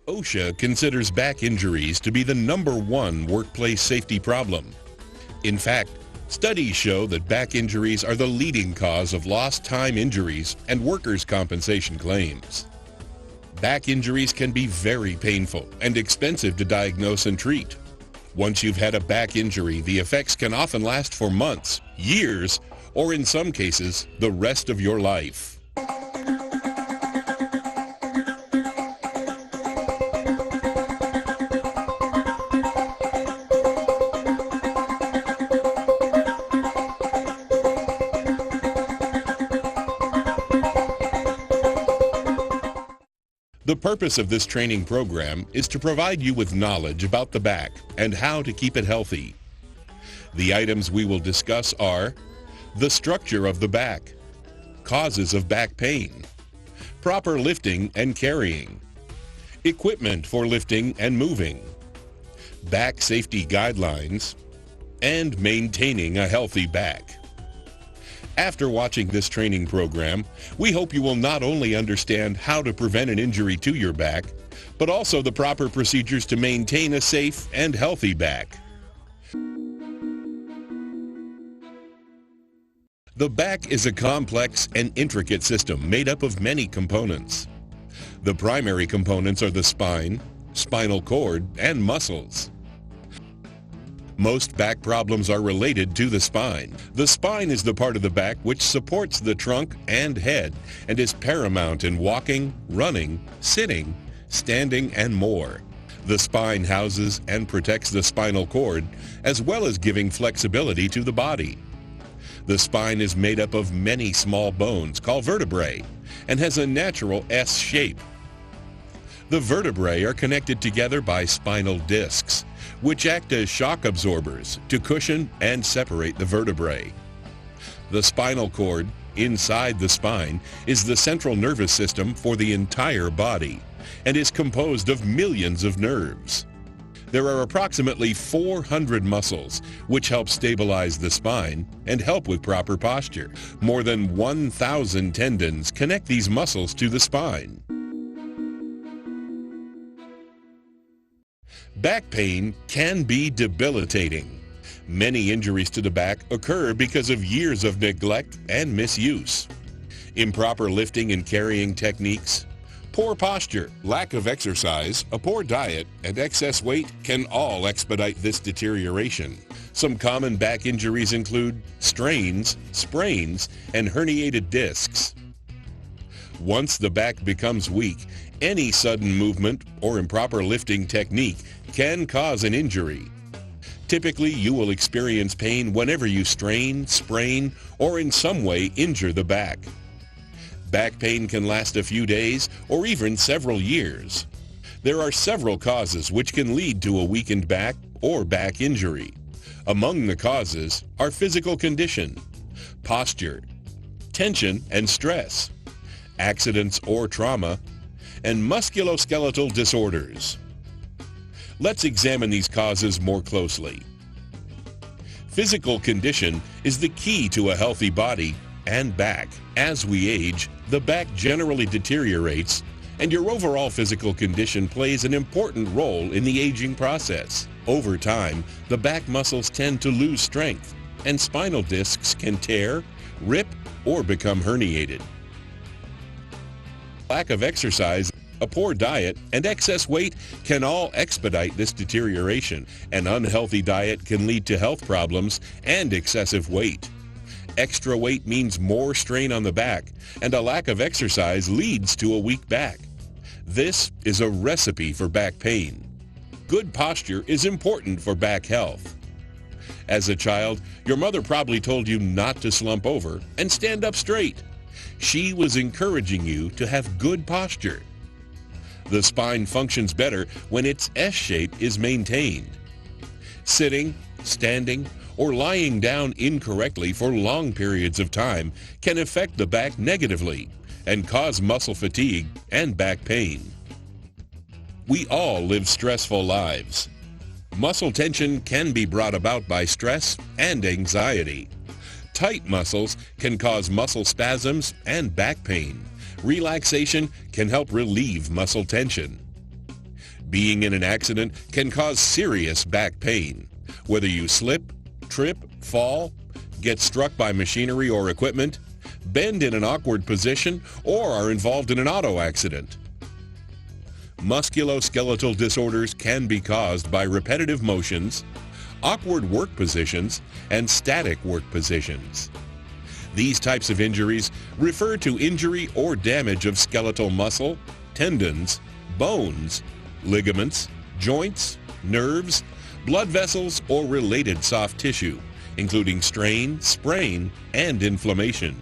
OSHA considers back injuries to be the #1 workplace safety problem. In fact, studies show that back injuries are the leading cause of lost time injuries and workers' compensation claims. Back injuries can be very painful and expensive to diagnose and treat. Once you've had a back injury, the effects can often last for months, years, or in some cases, the rest of your life. The purpose of this training program is to provide you with knowledge about the back and how to keep it healthy. The items we will discuss are the structure of the back, causes of back pain, proper lifting and carrying, equipment for lifting and moving, back safety guidelines, and maintaining a healthy back. After watching this training program, we hope you will not only understand how to prevent an injury to your back, but also the proper procedures to maintain a safe and healthy back. The back is a complex and intricate system made up of many components. The primary components are the spine, spinal cord, and muscles. Most back problems are related to the spine. The spine is the part of the back which supports the trunk and head and is paramount in walking, running, sitting, standing, and more. The spine houses and protects the spinal cord, as well as giving flexibility to the body. The spine is made up of many small bones called vertebrae and has a natural S shape. The vertebrae are connected together by spinal discs, which act as shock absorbers to cushion and separate the vertebrae. The spinal cord, inside the spine, is the central nervous system for the entire body and is composed of millions of nerves. There are approximately 400 muscles which help stabilize the spine and help with proper posture. More than 1,000 tendons connect these muscles to the spine. Back pain can be debilitating. Many injuries to the back occur because of years of neglect and misuse. Improper lifting and carrying techniques, poor posture, lack of exercise, a poor diet, and excess weight can all expedite this deterioration. Some common back injuries include strains, sprains, and herniated discs. Once the back becomes weak, any sudden movement or improper lifting technique can cause an injury. Typically, you will experience pain whenever you strain, sprain, or in some way injure the back. Back pain can last a few days or even several years. There are several causes which can lead to a weakened back or back injury. Among the causes are physical condition, posture, tension and stress, accidents or trauma, and musculoskeletal disorders. Let's examine these causes more closely. Physical condition is the key to a healthy body and back. As we age, the back generally deteriorates, and your overall physical condition plays an important role in the aging process. Over time, the back muscles tend to lose strength, and spinal discs can tear, rip, or become herniated. Lack of exercise, a poor diet, and excess weight can all expedite this deterioration. An unhealthy diet can lead to health problems and excessive weight. Extra weight means more strain on the back, and a lack of exercise leads to a weak back. This is a recipe for back pain. Good posture is important for back health. As a child, your mother probably told you not to slump over and stand up straight. She was encouraging you to have good posture. The spine functions better when its S shape is maintained. Sitting, standing, or lying down incorrectly for long periods of time can affect the back negatively and cause muscle fatigue and back pain. We all live stressful lives. Muscle tension can be brought about by stress and anxiety. Tight muscles can cause muscle spasms and back pain. Relaxation can help relieve muscle tension. Being in an accident can cause serious back pain. Whether you slip, trip, fall, get struck by machinery or equipment, bend in an awkward position, or are involved in an auto accident. Musculoskeletal disorders can be caused by repetitive motions, awkward work positions, and static work positions. These types of injuries refer to injury or damage of skeletal muscle, tendons, bones, ligaments, joints, nerves, blood vessels, or related soft tissue, including strain, sprain, and inflammation.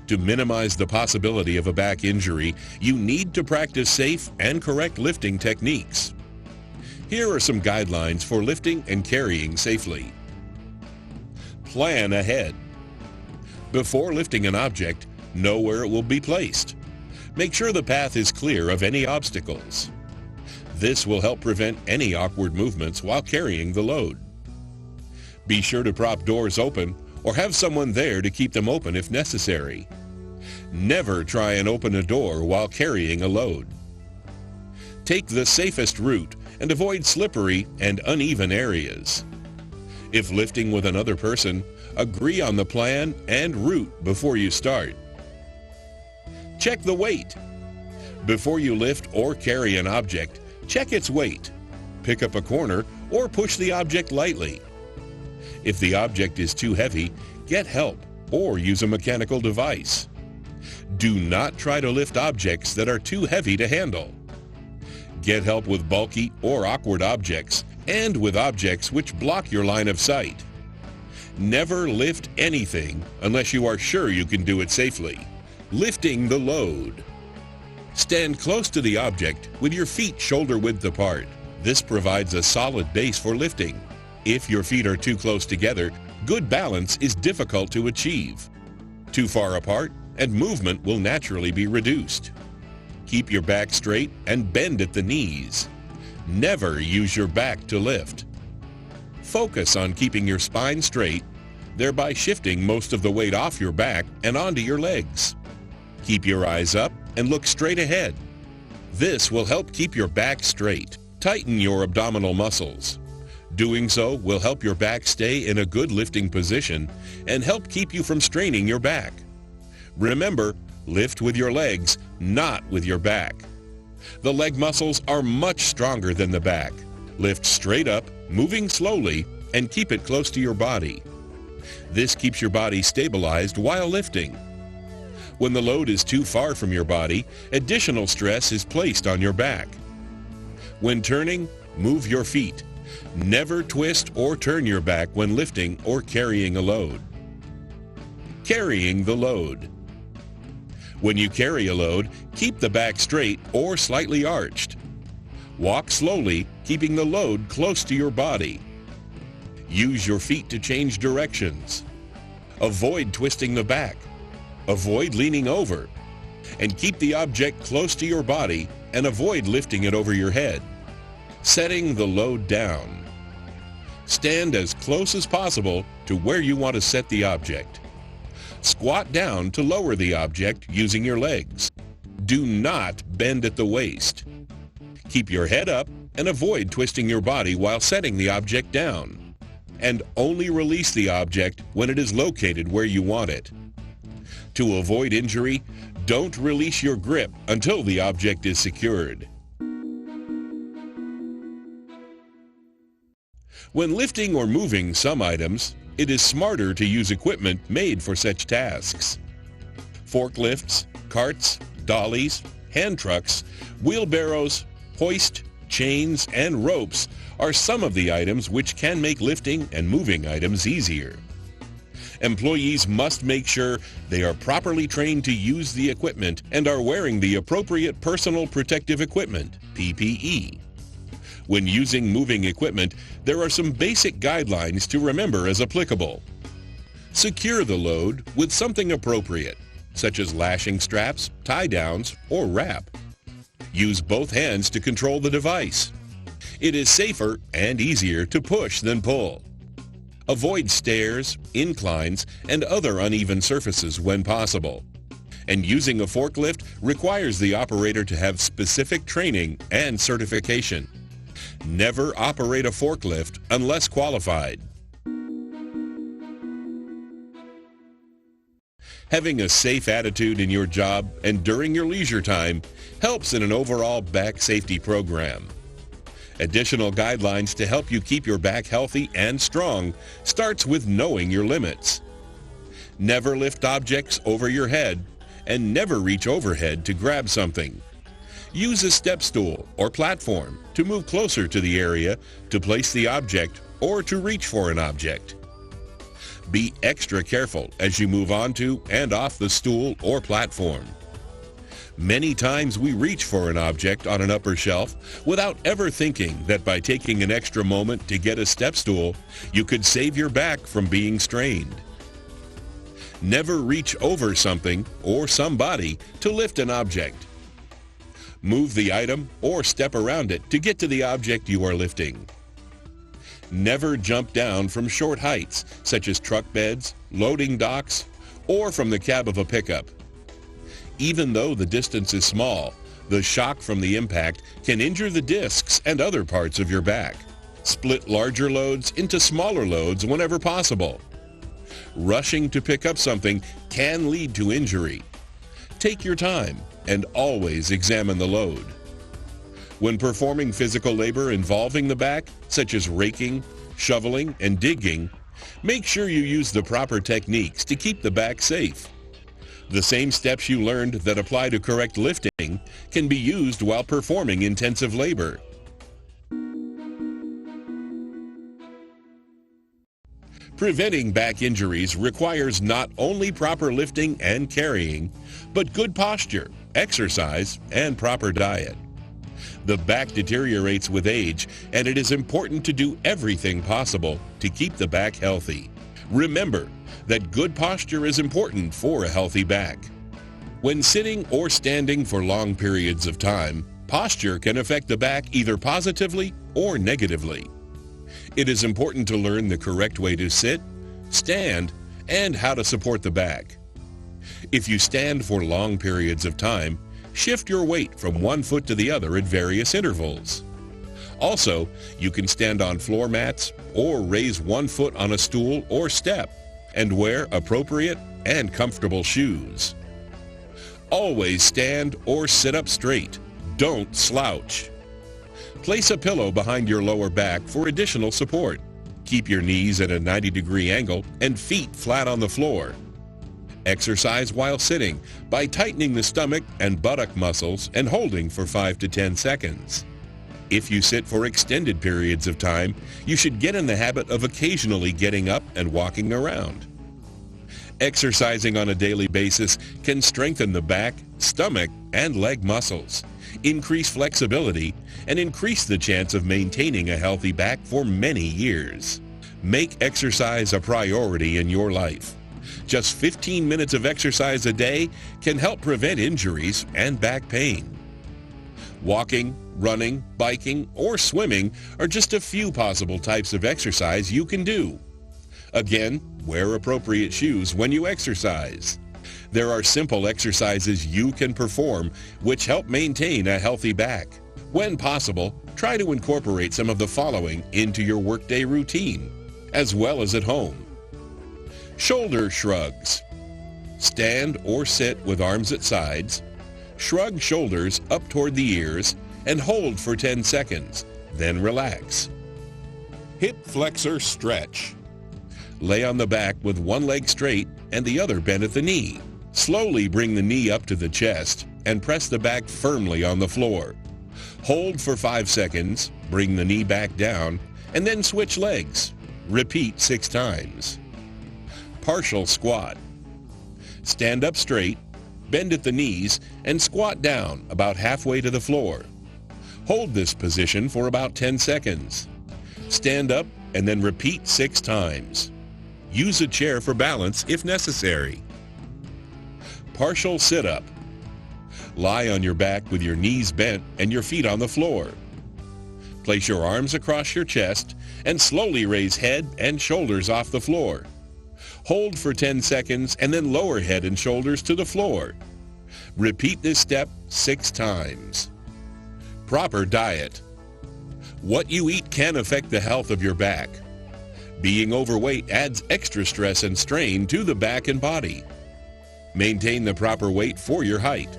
To minimize the possibility of a back injury, you need to practice safe and correct lifting techniques. Here are some guidelines for lifting and carrying safely. Plan ahead. Before lifting an object, know where it will be placed. Make sure the path is clear of any obstacles. This will help prevent any awkward movements while carrying the load. Be sure to prop doors open or have someone there to keep them open if necessary. Never try and open a door while carrying a load. Take the safest route and avoid slippery and uneven areas. If lifting with another person, agree on the plan and route before you start. Check the weight. Before you lift or carry an object, check its weight. Pick up a corner or push the object lightly. If the object is too heavy, get help or use a mechanical device. Do not try to lift objects that are too heavy to handle. Get help with bulky or awkward objects and with objects which block your line of sight. Never lift anything unless you are sure you can do it safely. Lifting the load. Stand close to the object with your feet shoulder width apart. This provides a solid base for lifting. If your feet are too close together, good balance is difficult to achieve. Too far apart, and movement will naturally be reduced. Keep your back straight and bend at the knees. Never use your back to lift. Focus on keeping your spine straight, thereby shifting most of the weight off your back and onto your legs. Keep your eyes up and look straight ahead. This will help keep your back straight. Tighten your abdominal muscles. Doing so will help your back stay in a good lifting position and help keep you from straining your back. Remember, lift with your legs, not with your back. The leg muscles are much stronger than the back. Lift straight up, moving slowly, and keep it close to your body. This keeps your body stabilized while lifting. When the load is too far from your body, additional stress is placed on your back. When turning, move your feet. Never twist or turn your back when lifting or carrying a load. Carrying the load. When you carry a load, keep the back straight or slightly arched. Walk slowly, keeping the load close to your body. Use your feet to change directions. Avoid twisting the back. Avoid leaning over. And keep the object close to your body and avoid lifting it over your head. Setting the load down. Stand as close as possible to where you want to set the object. Squat down to lower the object using your legs. Do not bend at the waist. Keep your head up and avoid twisting your body while setting the object down. And only release the object when it is located where you want it. To avoid injury, don't release your grip until the object is secured. When lifting or moving some items, it is smarter to use equipment made for such tasks. Forklifts, carts, dollies, hand trucks, wheelbarrows, hoist, chains, and ropes are some of the items which can make lifting and moving items easier. Employees must make sure they are properly trained to use the equipment and are wearing the appropriate personal protective equipment, PPE. When using moving equipment, there are some basic guidelines to remember as applicable. Secure the load with something appropriate, such as lashing straps, tie-downs, or wrap. Use both hands to control the device. It is safer and easier to push than pull. Avoid stairs, inclines, and other uneven surfaces when possible. and using a forklift requires the operator to have specific training and certification. Never operate a forklift unless qualified. Having a safe attitude in your job and during your leisure time helps in an overall back safety program. Additional guidelines to help you keep your back healthy and strong starts with knowing your limits. Never lift objects over your head and never reach overhead to grab something. Use a step stool or platform to move closer to the area to place the object or to reach for an object. Be extra careful as you move onto and off the stool or platform. Many times we reach for an object on an upper shelf without ever thinking that by taking an extra moment to get a step stool, you could save your back from being strained. Never reach over something or somebody to lift an object. Move the item or step around it to get to the object you are lifting. Never jump down from short heights, such as truck beds, loading docks, or from the cab of a pickup. Even though the distance is small, the shock from the impact can injure the discs and other parts of your back. Split larger loads into smaller loads whenever possible. Rushing to pick up something can lead to injury. Take your time and always examine the load. When performing physical labor involving the back, such as raking, shoveling, and digging, make sure you use the proper techniques to keep the back safe. The same steps you learned that apply to correct lifting can be used while performing intensive labor. Preventing back injuries requires not only proper lifting and carrying, but good posture, exercise, and proper diet. The back deteriorates with age, and it is important to do everything possible to keep the back healthy. Remember that good posture is important for a healthy back. When sitting or standing for long periods of time, posture can affect the back either positively or negatively. It is important to learn the correct way to sit, stand, and how to support the back. If you stand for long periods of time, shift your weight from one foot to the other at various intervals. Also, you can stand on floor mats or raise one foot on a stool or step and wear appropriate and comfortable shoes. Always stand or sit up straight. Don't slouch. Place a pillow behind your lower back for additional support. Keep your knees at a 90-degree angle and feet flat on the floor. Exercise while sitting by tightening the stomach and buttock muscles and holding for 5 to 10 seconds. If you sit for extended periods of time, you should get in the habit of occasionally getting up and walking around. Exercising on a daily basis can strengthen the back, stomach, and leg muscles, increase flexibility, and increase the chance of maintaining a healthy back for many years. Make exercise a priority in your life. Just 15 minutes of exercise a day can help prevent injuries and back pain. Walking, running, biking, or swimming are just a few possible types of exercise you can do. Again, wear appropriate shoes when you exercise. There are simple exercises you can perform which help maintain a healthy back. When possible, try to incorporate some of the following into your workday routine, as well as at home. Shoulder shrugs. Stand or sit with arms at sides. Shrug shoulders up toward the ears and hold for 10 seconds, then relax. Hip flexor stretch. Lay on the back with one leg straight and the other bent at the knee. Slowly bring the knee up to the chest and press the back firmly on the floor. Hold for 5 seconds, bring the knee back down, and then switch legs. Repeat 6 times. Partial squat. Stand up straight, bend at the knees, and squat down about halfway to the floor. Hold this position for about 10 seconds. Stand up and then repeat 6 times. Use a chair for balance if necessary. Partial sit-up. Lie on your back with your knees bent and your feet on the floor. Place your arms across your chest and slowly raise head and shoulders off the floor. Hold for 10 seconds and then lower head and shoulders to the floor. Repeat this step 6 times. Proper diet. What you eat can affect the health of your back. Being overweight adds extra stress and strain to the back and body. Maintain the proper weight for your height.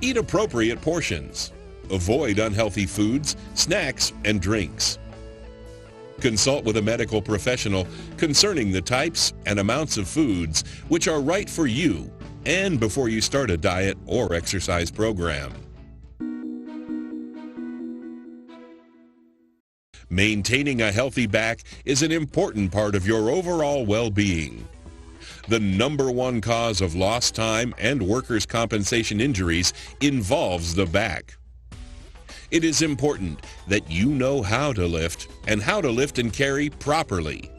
Eat appropriate portions. Avoid unhealthy foods, snacks, and drinks. Consult with a medical professional concerning the types and amounts of foods which are right for you and before you start a diet or exercise program. Maintaining a healthy back is an important part of your overall well-being. The #1 cause of lost time and workers' compensation injuries involves the back. It is important that you know how to lift and how to lift and carry properly.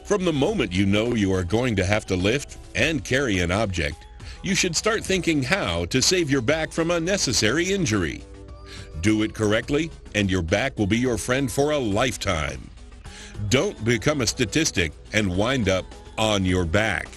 From the moment you know you are going to have to lift and carry an object, you should start thinking how to save your back from unnecessary injury. Do it correctly, and your back will be your friend for a lifetime. Don't become a statistic and wind up on your back.